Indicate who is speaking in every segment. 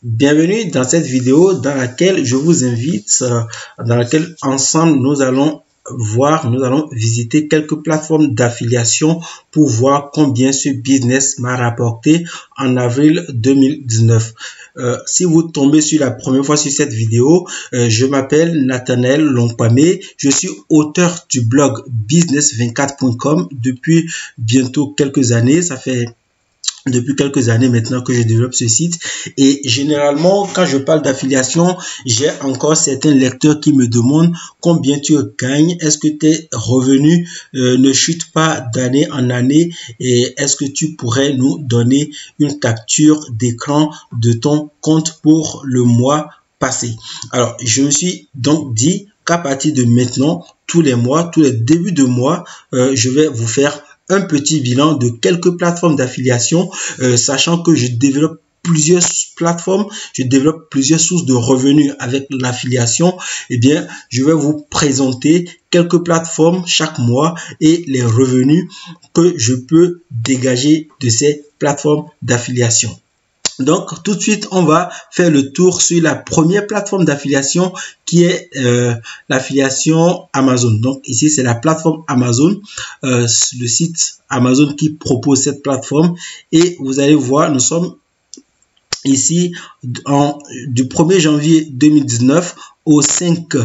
Speaker 1: Bienvenue dans cette vidéo dans laquelle je vous invite, dans laquelle ensemble nous allons visiter quelques plateformes d'affiliation pour voir combien ce business m'a rapporté en avril 2019. Si vous tombez sur la première fois sur cette vidéo, je m'appelle Nathanaël Longpamé, je suis auteur du blog business24.com depuis bientôt quelques années. Ça fait depuis quelques années maintenant que je développe ce site et généralement quand je parle d'affiliation, j'ai encore certains lecteurs qui me demandent combien tu gagnes, est-ce que tes revenus ne chutent pas d'année en année et est-ce que tu pourrais nous donner une capture d'écran de ton compte pour le mois passé. Alors je me suis donc dit qu'à partir de maintenant, tous les mois, tous les débuts de mois, je vais vous faire un petit bilan de quelques plateformes d'affiliation, sachant que je développe plusieurs plateformes, je développe plusieurs sources de revenus avec l'affiliation. Eh bien, je vais vous présenter quelques plateformes chaque mois et les revenus que je peux dégager de ces plateformes d'affiliation. Donc, tout de suite, on va faire le tour sur la première plateforme d'affiliation qui est l'affiliation Amazon. Donc, ici, c'est la plateforme Amazon, le site Amazon qui propose cette plateforme. Et vous allez voir, nous sommes ici du 1er janvier 2019 au 5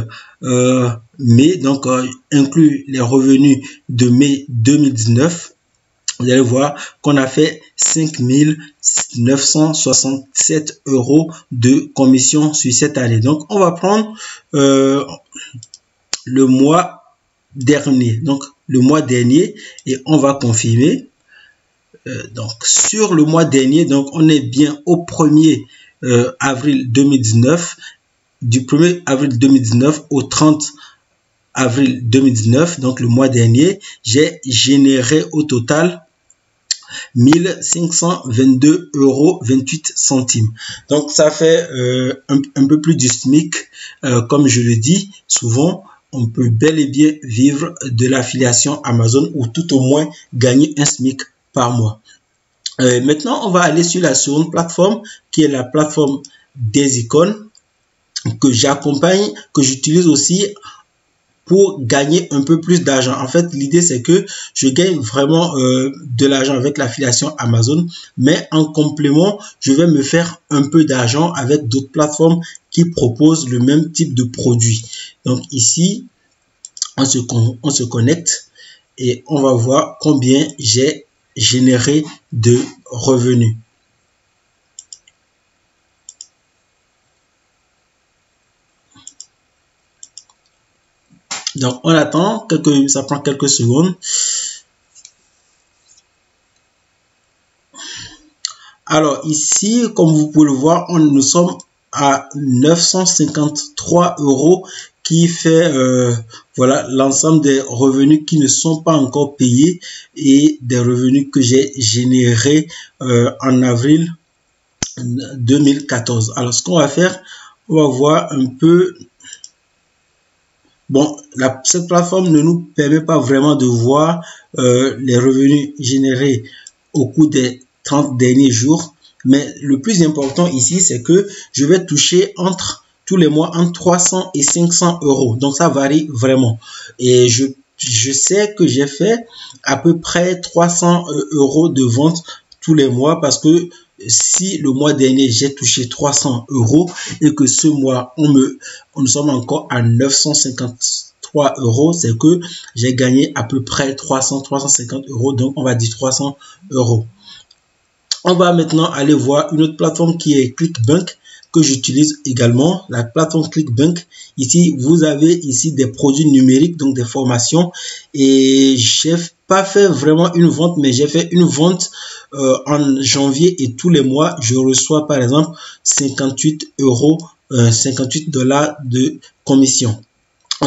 Speaker 1: mai, donc inclus les revenus de mai 2019. Vous allez voir qu'on a fait 5 967 € de commission sur cette année. Donc, on va prendre le mois dernier. Donc, le mois dernier et on va confirmer. Donc, sur le mois dernier, donc on est bien au 1er avril 2019. Du 1er avril 2019 au 30 avril 2019, donc le mois dernier, j'ai généré au total 1522,28 €. Donc, ça fait un peu plus du SMIC. Comme je le dis souvent, on peut bel et bien vivre de l'affiliation Amazon ou tout au moins gagner un SMIC par mois. Maintenant, on va aller sur la seconde plateforme qui est la plateforme des icônes que j'accompagne, que j'utilise aussi pour gagner un peu plus d'argent. En fait, l'idée, c'est que je gagne vraiment de l'argent avec l'affiliation Amazon, mais en complément, je vais me faire un peu d'argent avec d'autres plateformes qui proposent le même type de produit. Donc ici, on se connecte et on va voir combien j'ai généré de revenus. Donc, on attend, ça prend quelques secondes. Alors, ici, comme vous pouvez le voir, nous sommes à 953 € qui fait voilà l'ensemble des revenus qui ne sont pas encore payés et des revenus que j'ai générés en avril 2014. Alors, ce qu'on va faire, on va voir un peu. Bon, cette plateforme ne nous permet pas vraiment de voir les revenus générés au cours des 30 derniers jours. Mais le plus important ici, c'est que je vais toucher tous les mois entre 300 et 500 €. Donc, ça varie vraiment. Et je sais que j'ai fait à peu près 300 € de vente tous les mois parce que si le mois dernier j'ai touché 300 € et que ce mois nous sommes encore à 953 €, c'est que j'ai gagné à peu près 350 €, donc on va dire 300 €. On va maintenant aller voir une autre plateforme qui est ClickBank que j'utilise également, la plateforme ClickBank. Ici, vous avez ici des produits numériques, donc des formations. Et j'ai pas fait vraiment une vente, mais j'ai fait une vente en janvier et tous les mois, je reçois par exemple 58 €, 58 $ de commission.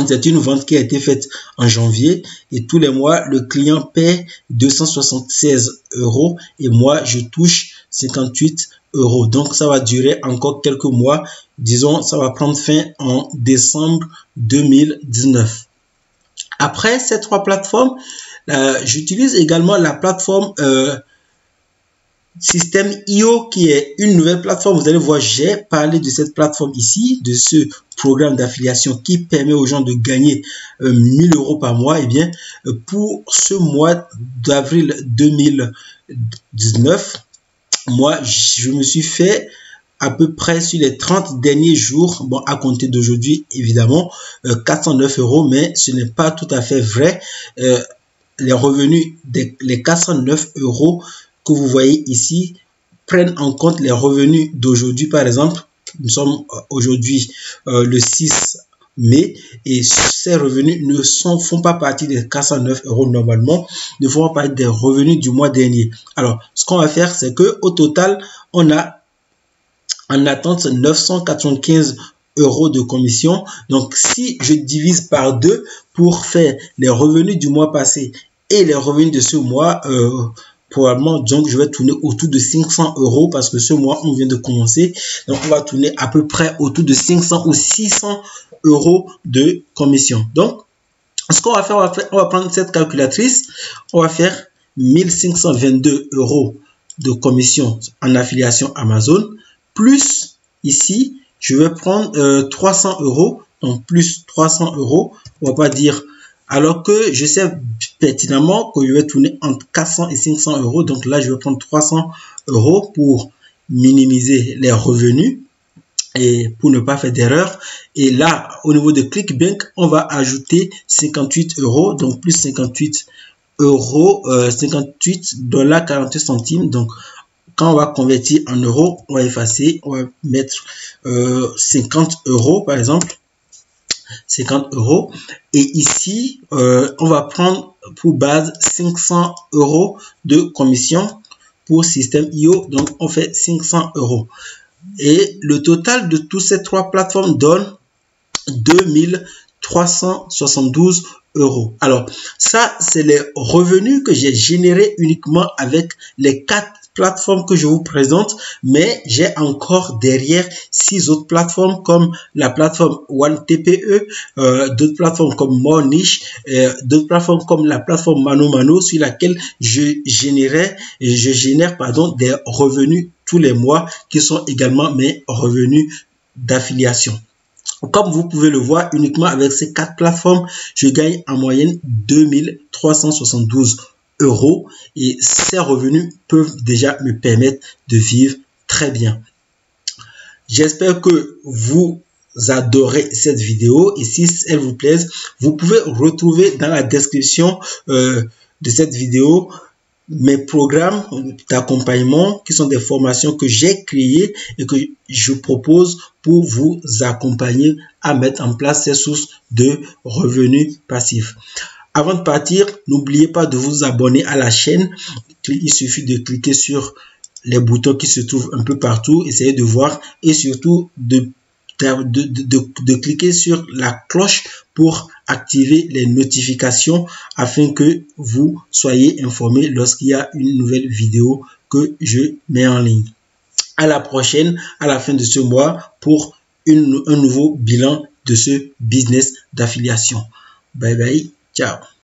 Speaker 1: C'est une vente qui a été faite en janvier et tous les mois, le client paie 276 € et moi, je touche 58 €. Donc, ça va durer encore quelques mois. Disons, ça va prendre fin en décembre 2019. Après ces trois plateformes, j'utilise également la plateforme Systeme.io qui est une nouvelle plateforme. Vous allez voir, j'ai parlé de cette plateforme ici, de ce programme d'affiliation qui permet aux gens de gagner 1000 € par mois. Et bien, pour ce mois d'avril 2019, moi, je me suis fait à peu près sur les 30 derniers jours, bon, à compter d'aujourd'hui, évidemment, 409 €, mais ce n'est pas tout à fait vrai. Les revenus, les 409 € que vous voyez ici, prennent en compte les revenus d'aujourd'hui. Par exemple, nous sommes aujourd'hui le 6 mai et ces revenus ne font pas partie des 409 € normalement, ne font pas partie des revenus du mois dernier. Alors, ce qu'on va faire, c'est que au total, on a en attente 995 € de commission. Donc, si je divise par 2 pour faire les revenus du mois passé et les revenus de ce mois, probablement, donc, je vais tourner autour de 500 € parce que ce mois, on vient de commencer. Donc, on va tourner à peu près autour de 500 ou 600 € de commission. Donc, ce qu'on va faire, on va prendre cette calculatrice. On va faire 1522 € de commission en affiliation Amazon. Plus ici, je vais prendre 300 €. Donc, plus 300 €. On va pas dire... Alors que je sais pertinemment que je vais tourner entre 400 et 500 €. Donc là, je vais prendre 300 € pour minimiser les revenus et pour ne pas faire d'erreur. Et là, au niveau de ClickBank, on va ajouter 58 €. Donc plus 58 €, 58,48 $. Donc quand on va convertir en euros, on va effacer, on va mettre 50 € par exemple. 50 €. Et ici, on va prendre pour base 500 € de commission pour Systeme.io. Donc, on fait 500 €. Et le total de toutes ces trois plateformes donne 2372 €. Alors, ça, c'est les revenus que j'ai générés uniquement avec les 4 plateformes que je vous présente, mais j'ai encore derrière 6 autres plateformes comme la plateforme OneTPE, d'autres plateformes comme Morniche, d'autres plateformes comme la plateforme ManoMano sur laquelle je génère des revenus tous les mois qui sont également mes revenus d'affiliation. Comme vous pouvez le voir, uniquement avec ces 4 plateformes, je gagne en moyenne 2372 € et ces revenus peuvent déjà me permettre de vivre très bien. J'espère que vous adorez cette vidéo et si elle vous plaise, vous pouvez retrouver dans la description de cette vidéo mes programmes d'accompagnement qui sont des formations que j'ai créées et que je propose pour vous accompagner à mettre en place ces sources de revenus passifs. Avant de partir, n'oubliez pas de vous abonner à la chaîne. Il suffit de cliquer sur les boutons qui se trouvent un peu partout, essayez de voir et surtout de cliquer sur la cloche pour activer les notifications afin que vous soyez informés lorsqu'il y a une nouvelle vidéo que je mets en ligne. À la prochaine, à la fin de ce mois pour un nouveau bilan de ce business d'affiliation. Bye bye, ciao.